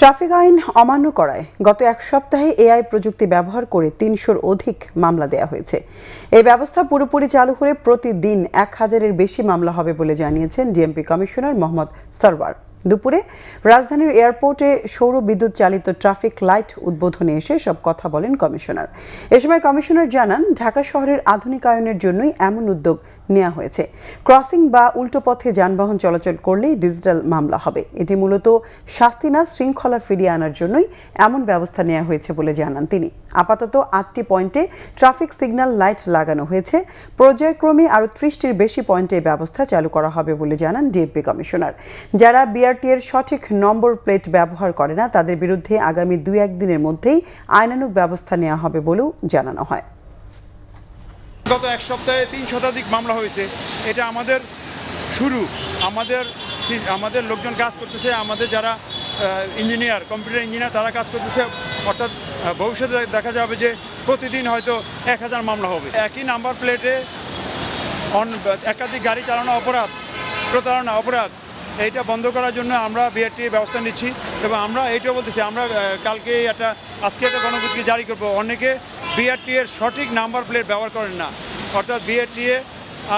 Traffic আইন অমান্য করায় গত এক সপ্তাহে এআই প্রযুক্তি ব্যবহার করে ৩০০-র অধিক মামলা দেয়া হয়েছে। এই ব্যবস্থা পুরোপুরি চালু হলে প্রতিদিন ১,০০০-এর বেশি মামলা হবে বলে জানিয়েছেন ডিএমপি কমিশনার মোহাম্মদ সরওয়ার। দুপুরে রাজধানীর এয়ারপোর্টে সৌর বিদ্যুৎ চালিত ট্রাফিক লাইট উদ্বোধনে এসে সব কথা বলেন কমিশনার। এ সময় কমিশনার জানান, ঢাকা শহরের আধুনিকায়নের জন্যই এমন উদ্যোগ নেওয়া হয়েছে। ক্রসিং বা উল্টো পথে যানবাহন চলাচল করলেই ডিজিটাল মামলা হবে। এটি মূলত শাস্তি না, শৃঙ্খলা ফিরিয়ে আনার জন্যই এমন ব্যবস্থা নেওয়া হয়েছে বলে জানান তিনি। আপাতত ৮টি পয়েন্টে ট্রাফিক সিগন্যাল লাইট লাগানো হয়েছে। পর্যায়ক্রমে আরও ৩০টির বেশি পয়েন্টে এই ব্যবস্থা চালু করা হবে বলে জানান ডিএমপি কমিশনার। যারা বিআরটি এর সঠিক নম্বর প্লেট ব্যবহার করে না, তাদের বিরুদ্ধে আগামী ২-১ দিনের মধ্যেই আইনানুগ ব্যবস্থা নেওয়া হবে বলেও জানানো হয়। গত এক সপ্তাহে ৩ শতাধিক মামলা হয়েছে। এটা আমাদের শুরু। আমাদের লোকজন কাজ করতেছে, আমাদের যারা ইঞ্জিনিয়ার, কম্পিউটার ইঞ্জিনিয়ার, তারা কাজ করতেছে। অর্থাৎ ভবিষ্যতে দেখা যাবে যে প্রতিদিন হয়তো ১,০০০ মামলা হবে। একই নাম্বার প্লেটে একাধিক গাড়ি চালানো অপরাধ, প্রতারণা অপরাধ। এইটা বন্ধ করার জন্য আমরা বিআরটি ব্যবস্থা নিচ্ছি এবং আমরা এইটাও বলতেছি, আমরা আজকে একটা গণবিজ্ঞপ্তি জারি করব। অনেকে বিআরটি এর সঠিক নাম্বার প্লেট ব্যবহার করেন না। অর্থাৎ বিআরটি এ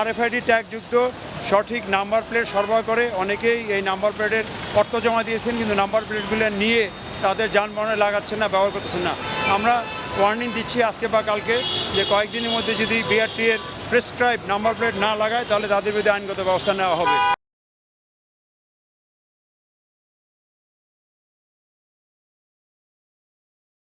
RFID ট্যাগযুক্ত সঠিক নাম্বার প্লেট সরবরাহ করে। অনেকেই এই নাম্বার প্লেটের অর্থ জমা দিয়েছেন, কিন্তু নাম্বার প্লেটগুলো নিয়ে তাদের যানবাহনে লাগাচ্ছেন না, ব্যবহার করতেছেন না। আমরা ওয়ার্নিং দিচ্ছি আজকে বা কালকে যে কয়েকদিনের মধ্যে যদি বিআরটি এর প্রেসক্রাইব নাম্বার প্লেট না লাগায়, তাহলে তাদের বিরুদ্ধে আইনগত ব্যবস্থা নেওয়া হবে।